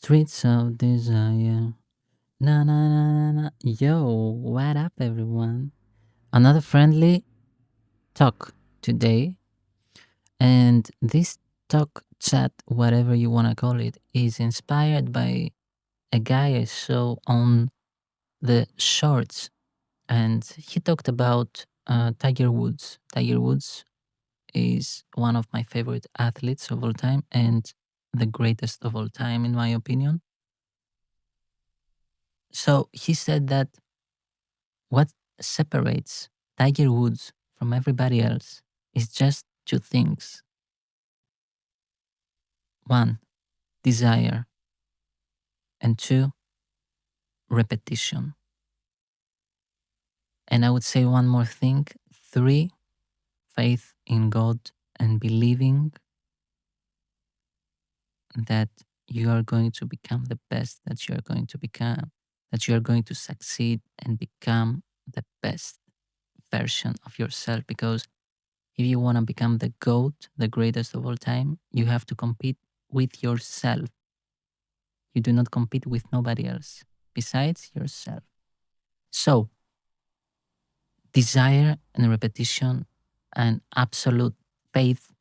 Streets of Desire. Na na na na na. Yo, what up, everyone? Another friendly talk today, and this talk, chat, whatever you want to call it, is inspired by a guy I saw on the shorts, and he talked about Tiger Woods. Tiger Woods is one of my favorite athletes of all time and the greatest of all time, in my opinion. So he said that what separates Tiger Woods from everybody else is just two things. One, desire, and two, repetition. And I would say one more thing. Three, faith in God and believing that you are going to become the best that you are going to become, that you are going to succeed and become the best version of yourself. Because if you want to become the GOAT, the greatest of all time, you have to compete with yourself. You do not compete with nobody else besides yourself. So, desire and repetition and absolute faith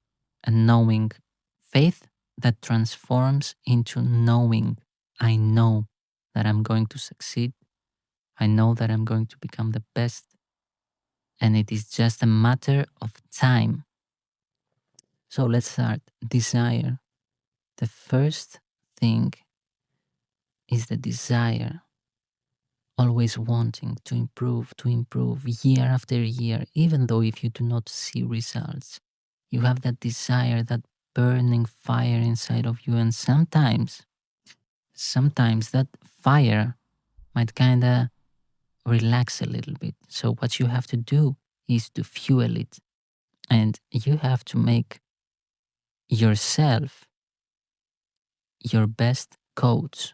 and knowing. Faith that transforms into knowing. I know that I'm going to succeed. I know that I'm going to become the best. And it is just a matter of time. So let's start. Desire. The first thing is the desire, always wanting to improve year after year, even though if you do not see results. You have that desire, that burning fire inside of you, and sometimes that fire might kind of relax a little bit. So what you have to do is to fuel it, and you have to make yourself your best coach,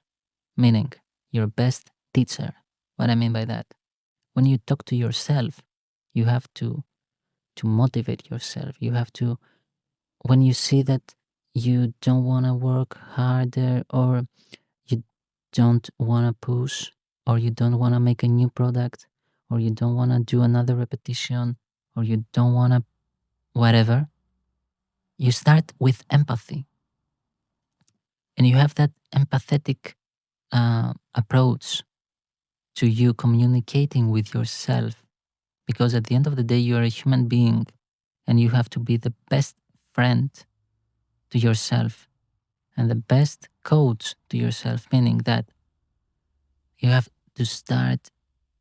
meaning your best teacher. What I mean by that, when you talk to yourself, you have to motivate yourself. You have to, when you see that you don't want to work harder, or you don't want to push, or you don't want to make a new product, or you don't want to do another repetition, or you don't want to whatever, you start with empathy, and you have that empathetic approach to you communicating with yourself, because at the end of the day, you are a human being and you have to be the best friend to yourself and the best coach to yourself, meaning that you have to start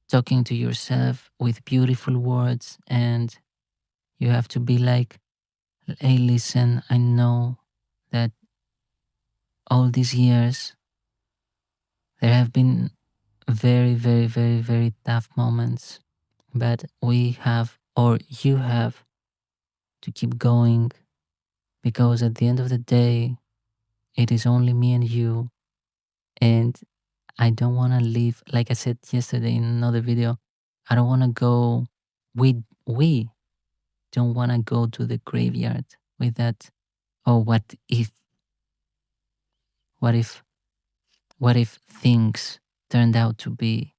talking to yourself with beautiful words, and you have to be like, hey, listen, I know that all these years there have been very, very, very, very tough moments, but we have, or you have, to keep going, because at the end of the day, it is only me and you. And I don't want to leave, like I said yesterday in another video, I don't want to go, we don't want to go to the graveyard with that, oh, what if, what if things turned out to be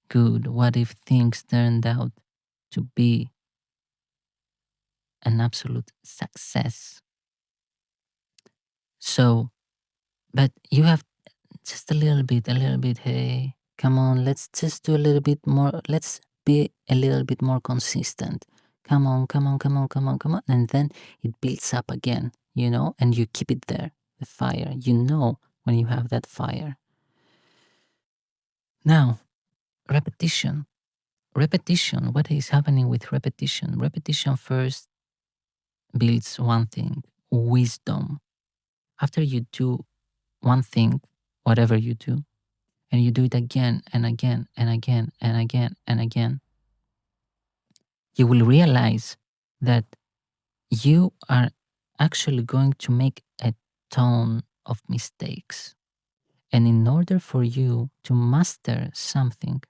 good? What if things turned out to be an absolute success? So, but you have just a little bit, hey, come on, let's just do a little bit more, let's be a little bit more consistent. Come on, come on, come on, come on, come on. And then it builds up again, and you keep it there, the fire. You know when you have that fire. Now, repetition. Repetition, what is happening with repetition? Repetition first builds one thing, wisdom. After you do one thing, whatever you do, and you do it again and again and again and again and again, you will realize that you are actually going to make a ton of mistakes. And in order for you to master something,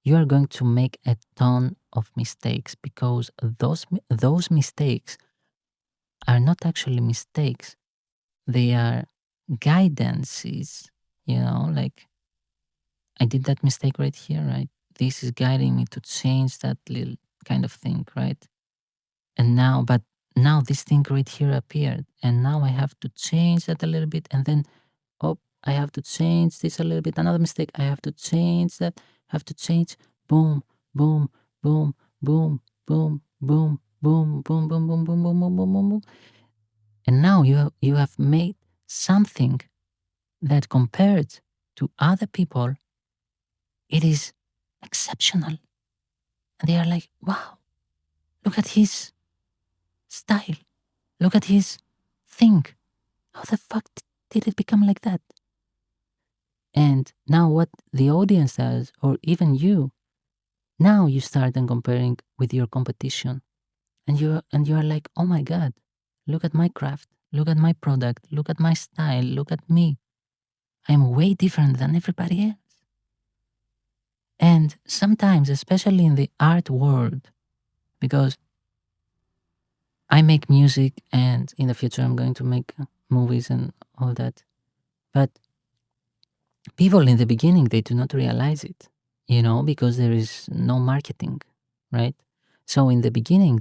you are going to make a ton of mistakes, because those mistakes are not actually mistakes. They are guidances. like I did that mistake right here, right? This is guiding me to change that little kind of thing, right? And but now this thing right here appeared, and now I have to change that a little bit, and then, oh, I have to change this a little bit. Another mistake, I have to change that, have to change, boom, boom, boom, boom, boom, boom, boom, boom, boom, boom, boom, boom, boom, boom, boom, boom. And now you have made something that compared to other people, it is exceptional. And they are like, wow, look at his style. Look at his thing. How the fuck did it become like that? And now what the audience does, or even you, now you start then comparing with your competition. And you are like, oh my god, look at my craft, look at my product, look at my style, look at me. I'm way different than everybody else. And sometimes, especially in the art world, because I make music and in the future I'm going to make movies and all that. But people in the beginning, they do not realize it, because there is no marketing, right? So in the beginning,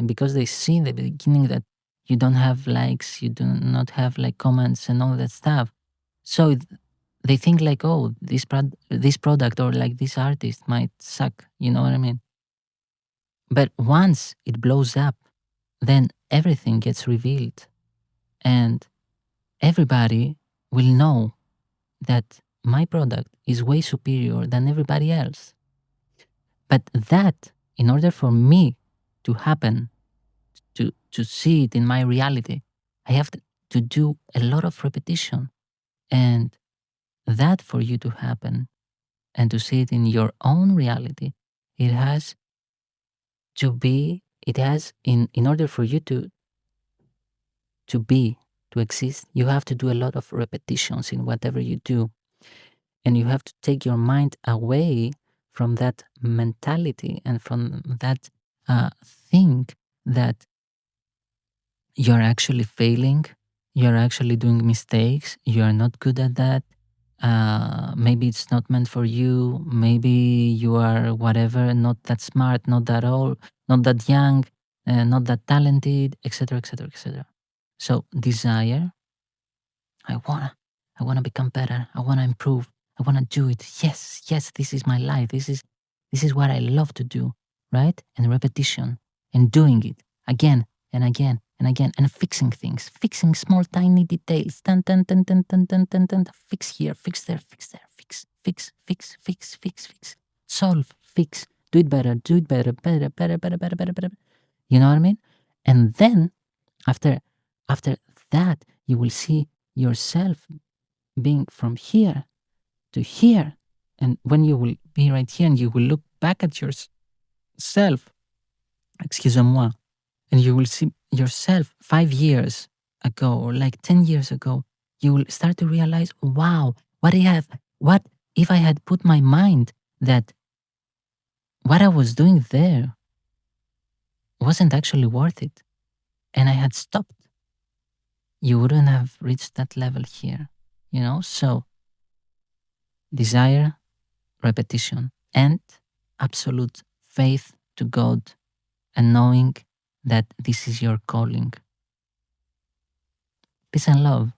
because they see in the beginning that you don't have likes, you do not have like comments and all that stuff. So they think like, oh, this product or like this artist might suck, you know what I mean? But once it blows up, then everything gets revealed and everybody will know that my product is way superior than everybody else. But that, in order for me to happen, to see it in my reality, I have to do a lot of repetition. And that for you to happen and to see it in your own reality, it has in order for you to exist, you have to do a lot of repetitions in whatever you do. And you have to take your mind away from that mentality and from that thing that you're actually failing, you're actually doing mistakes, you're not good at that. Maybe it's not meant for you. Maybe you are whatever, not that smart, not that old, not that young, not that talented, etc., etc., etc. So desire, I wanna become better. I wanna improve. I wanna do it. Yes, yes, this is my life. This is what I love to do, right? And repetition and doing it again and again and again and fixing things, fixing small tiny details. Dun, dun, dun, dun, dun, dun, dun, dun. Fix here, fix there, fix there, fix, fix, fix, fix, fix, fix. Solve, fix, do it better, better, better, better, better, better, better. You know what I mean? And then after after that, you will see yourself being from here to here. And when you will be right here and you will look back at yourself, excusez-moi, and you will see yourself 5 years ago or like 10 years ago, you will start to realize, wow, what if I had put my mind that what I was doing there wasn't actually worth it and I had stopped, you wouldn't have reached that level here, So desire, repetition, and absolute faith to God and knowing that this is your calling. Peace and love.